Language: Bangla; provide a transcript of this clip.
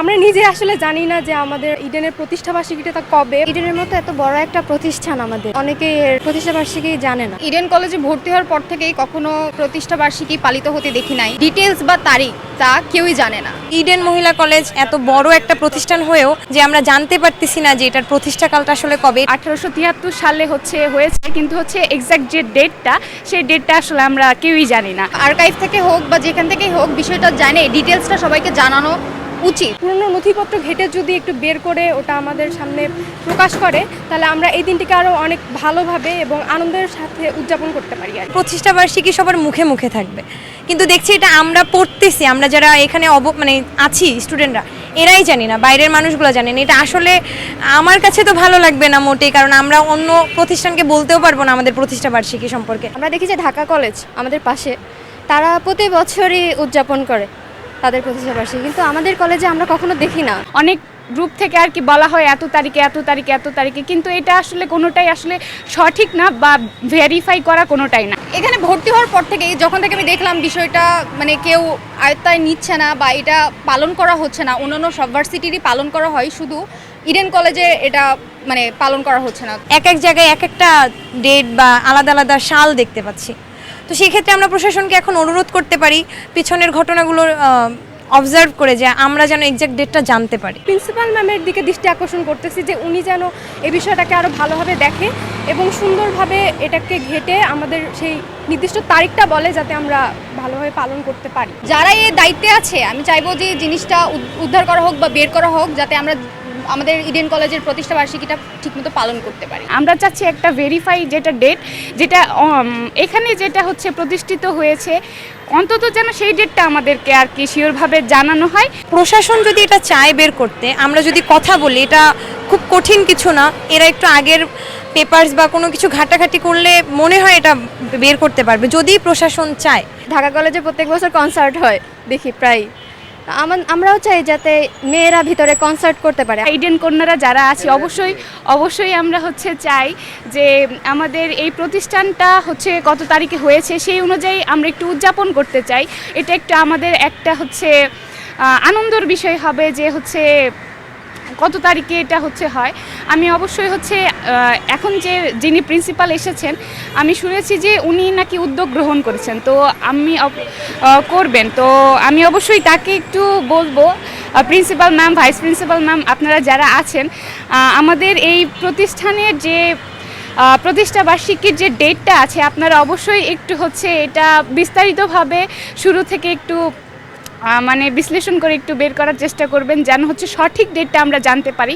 আমরা নিজে আসলে জানি না যে আমাদের ইডেনের প্রতিষ্ঠাবার্ষিকীটা কবে। ইডেনের মতো এত বড় একটা প্রতিষ্ঠান আমাদের, অনেকেই এর প্রতিষ্ঠাবার্ষিকী জানে না। ইডেন কলেজে ভর্তি হওয়ার পর থেকেই কখনো প্রতিষ্ঠাবার্ষিকী পালিত হতে দেখি নাই। ডিটেলস বা তারিখ তা কেউই জানে না। ইডেন মহিলা কলেজ এত বড় একটা প্রতিষ্ঠান হয়েও যে আমরা জানতে পারতেছি না যে এটার প্রতিষ্ঠাকালটা আসলে কবে। 1873 সালে হয়েছে, কিন্তু এক্সাক্ট যে ডেটটা, সেই ডেটটা আসলে আমরা কেউই জানি না। আর্কাইভ থেকে হোক বা যেখান থেকেই হোক বিষয়টা জানে, ডিটেলসটা সবাইকে জানানো উচিত। পুরনো নথিপত্র ঘেটে যদি একটু বের করে ওটা আমাদের সামনে প্রকাশ করে, তাহলে আমরা এই দিনটিকে আরও অনেক ভালোভাবে এবং আনন্দের সাথে উদযাপন করতে পারি। আর প্রতিষ্ঠাবার্ষিকী সবার মুখে মুখে থাকবে, কিন্তু দেখছি এটা আমরা পড়তেছি, আমরা যারা এখানে আছি স্টুডেন্টরা, এরাই জানি না, বাইরের মানুষগুলো জানে না। এটা আসলে আমার কাছে তো ভালো লাগবে না মোটেই, কারণ আমরা অন্য প্রতিষ্ঠানকে বলতেও পারবো না আমাদের প্রতিষ্ঠাবার্ষিকী সম্পর্কে। আমরা দেখি যে ঢাকা কলেজ আমাদের পাশে, তারা প্রতি বছরই উদযাপন করে তাদের প্রতিষ্ঠাবার্ষিকী, কিন্তু আমাদের কলেজে আমরা কখনো দেখি না। অনেক গ্রুপ থেকে আর কি বলা হয় এত তারিখে এত তারিখে এত তারিখে, কিন্তু এটা আসলে কোনোটাই আসলে সঠিক না বা ভেরিফাই করা কোনোটাই না। এখানে ভর্তি হওয়ার পর থেকেই যখন থেকে আমি দেখলাম বিষয়টা কেউ আয়ত্তায় নিচ্ছে না বা এটা পালন করা হচ্ছে না। অন্যান্য সব ভার্সিটিরই পালন করা হয়, শুধু ইডেন কলেজে এটা পালন করা হচ্ছে না। এক এক জায়গায় এক একটা ডেট বা আলাদা আলাদা সাল দেখতে পাচ্ছি। তো সেই ক্ষেত্রে আমরা প্রশাসনকে এখন অনুরোধ করতে পারি পিছনের ঘটনাগুলোর অবজার্ভ করে যে আমরা যেন এক্সাক্ট ডেটটা জানতে পারি। প্রিন্সিপাল ম্যামের দিকে দৃষ্টি আকর্ষণ করতেছি যে উনি যেন এই বিষয়টাকে আরও ভালোভাবে দেখে এবং সুন্দরভাবে এটাকে ঘেটে আমাদের সেই নির্দিষ্ট তারিখটা বলে, যাতে আমরা ভালোভাবে পালন করতে পারি। যারা এই দায়িত্বে আছে, আমি চাইবো যে জিনিসটা উদ্ধার করা হোক বা বের করা হোক, যাতে আমরা আমাদের ইডেন কলেজের প্রতিষ্ঠাবার্ষিকীটা ঠিকমতো পালন করতে পারি। আমরা চাচ্ছি একটা ভেরিফাই যেটা ডেট, যেটা এখানে যেটা প্রতিষ্ঠিত হয়েছে, অন্তত যেন সেই ডেটটা আমাদেরকে আর কি শিওরভাবে জানানো হয়। প্রশাসন যদি এটা চায় বের করতে, আমরা যদি কথা বলি, এটা খুব কঠিন কিছু না। এরা একটু আগের পেপারস বা কোনো কিছু ঘাটাঘাটি করলে মনে হয় এটা বের করতে পারবে, যদি প্রশাসন চায়। ঢাকা কলেজে প্রত্যেক বছর কনসার্ট হয়, দেখি প্রায়। আমরাও চাই যাতে মেয়েরা ভিতরে কনসার্ট করতে পারে। ইডেন কন্যারা যারা আছে অবশ্যই আমরা চাই যে আমাদের এই প্রতিষ্ঠানটা কত তারিখে হয়েছে সেই অনুযায়ী আমরা একটু উদযাপন করতে চাই। এটা একটু আমাদের একটা আনন্দের বিষয় হবে যে কত তারিখে এটা হয়। আমি অবশ্যই এখন যিনি প্রিন্সিপাল এসেছেন, আমি শুনেছি যে উনি নাকি উদ্যোগ গ্রহণ করেছেন, তো আমি করবেন, তো আমি অবশ্যই তাকে একটু বলবো, principal ma'am, vice principal ma'am, আপনারা যারা আছেন, আমাদের এই প্রতিষ্ঠানের যে প্রতিষ্ঠাবার্ষিকীর যে ডেটটা আছে, আপনারা অবশ্যই একটু এটা বিস্তারিতভাবে শুরু থেকে একটু বিশ্লেষণ করে একটু বের করার চেষ্টা করবেন, যেন সঠিক ডেটটা আমরা জানতে পারি।